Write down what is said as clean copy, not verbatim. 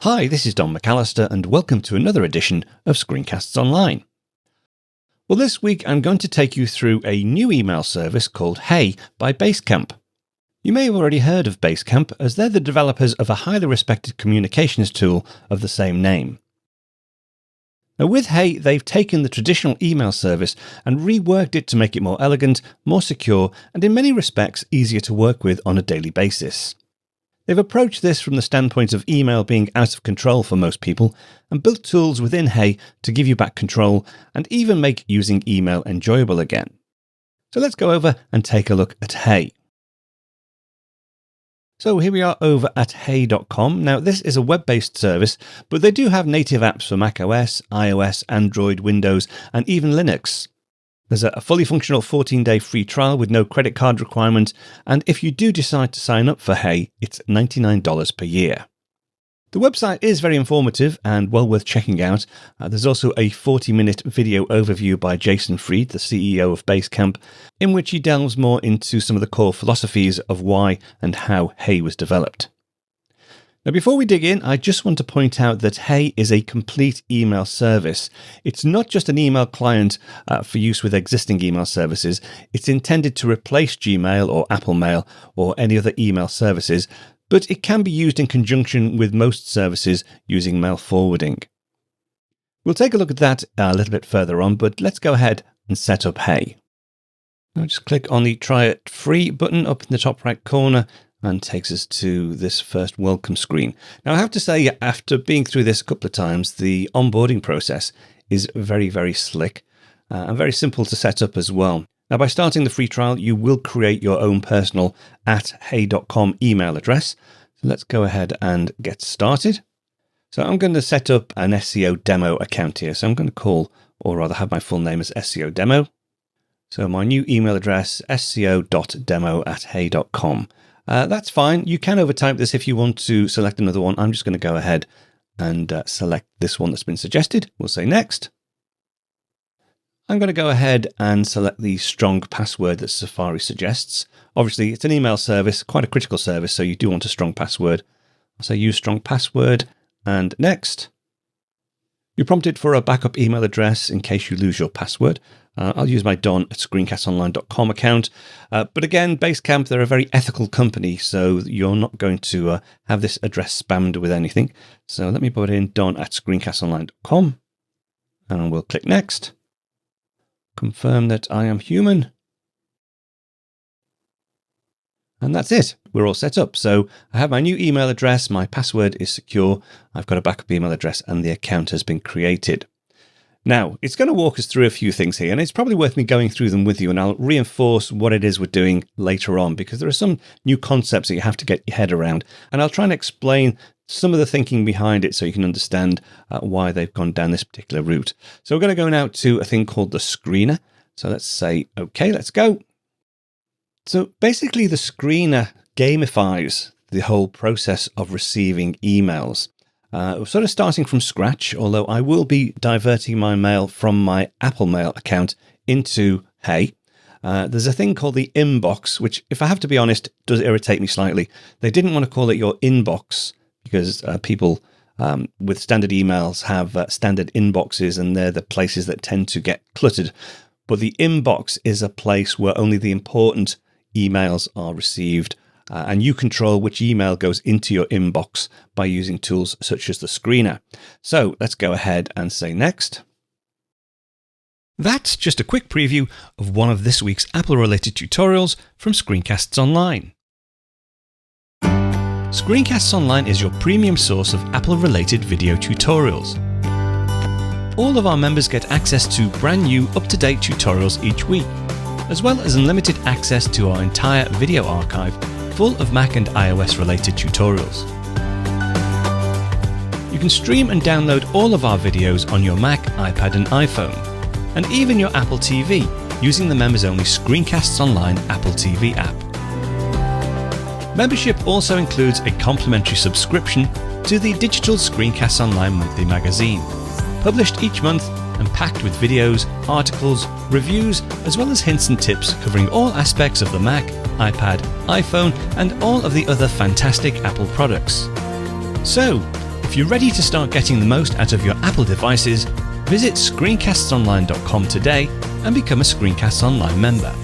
Hi, this is Don McAllister and welcome to another edition of Screencasts Online. Well, this week I'm going to take you through a new email service called Hey by Basecamp. You may have already heard of Basecamp as they're the developers of a highly respected communications tool of the same name. Now with Hey, they've taken the traditional email service and reworked it to make it more elegant, more secure, and in many respects easier to work with on a daily basis. They've approached this from the standpoint of email being out of control for most people and built tools within Hey to give you back control and even make using email enjoyable again. So let's go over and take a look at Hey. So here we are over at hey.com. Now this is a web-based service, but they do have native apps for macOS, iOS, Android, Windows, and even Linux. There's a fully functional 14-day free trial with no credit card requirement, and if you do decide to sign up for Hey, it's $99 per year. The website is very informative and well worth checking out. There's also a 40-minute video overview by Jason Fried, the CEO of Basecamp, in which he delves more into some of the core philosophies of why and how Hey was developed. Now, before we dig in, I just want to point out that Hey is a complete email service. It's not just an email client for use with existing email services. It's intended to replace Gmail or Apple Mail or any other email services, but it can be used in conjunction with most services using mail forwarding. We'll take a look at that a little bit further on, but let's go ahead and set up Hey. Now just click on the Try It Free button up in the top right corner, and takes us to this first welcome screen. Now, I have to say, after being through this a couple of times, the onboarding process is very, very slick and very simple to set up as well. Now, by starting the free trial, you will create your own personal @hey.com email address. So let's go ahead and get started. So I'm going to set up an SEO demo account here. So I'm going to call, or rather have my full name as SEO demo. So my new email address, sco.demo@hey.com. That's fine. You can overtype this if you want to select another one. I'm just going to go ahead and select this one that's been suggested. We'll say next. I'm going to go ahead and select the strong password that Safari suggests. Obviously, it's an email service, quite a critical service, so you do want a strong password. I'll say use strong password and next. You're prompted for a backup email address in case you lose your password. I'll use my don@screencastonline.com account. But again, Basecamp, they're a very ethical company, so you're not going to have this address spammed with anything. So let me put in don@screencastonline.com and we'll click next. Confirm that I am human. And that's it. We're all set up. So I have my new email address. My password is secure. I've got a backup email address and the account has been created. Now, it's going to walk us through a few things here, and it's probably worth me going through them with you, and I'll reinforce what it is we're doing later on, because there are some new concepts that you have to get your head around, and I'll try and explain some of the thinking behind it so you can understand why they've gone down this particular route. So we're going to go now to a thing called the screener. So let's say, okay, let's go. So basically, the screener gamifies the whole process of receiving emails. We're sort of starting from scratch, although I will be diverting my mail from my Apple Mail account into Hey. There's a thing called the inbox, which, if I have to be honest, does irritate me slightly. They didn't want to call it your inbox because people with standard emails have standard inboxes, and they're the places that tend to get cluttered. But the inbox is a place where only the important emails are received. And you control which email goes into your inbox by using tools such as the screener. So let's go ahead and say next. That's just a quick preview of one of this week's Apple-related tutorials from Screencasts Online. Screencasts Online is your premium source of Apple-related video tutorials. All of our members get access to brand new, up-to-date tutorials each week, as well as unlimited access to our entire video archive full of Mac and iOS related tutorials. You can stream and download all of our videos on your Mac, iPad and iPhone, and even your Apple TV using the members-only Screencasts Online Apple TV app. Membership also includes a complimentary subscription to the digital Screencasts Online monthly magazine, published each month and packed with videos, articles, reviews, as well as hints and tips covering all aspects of the Mac, iPad, iPhone, and all of the other fantastic Apple products. So, If you're ready to start getting the most out of your Apple devices, visit screencastsonline.com today and become a Screencasts Online member.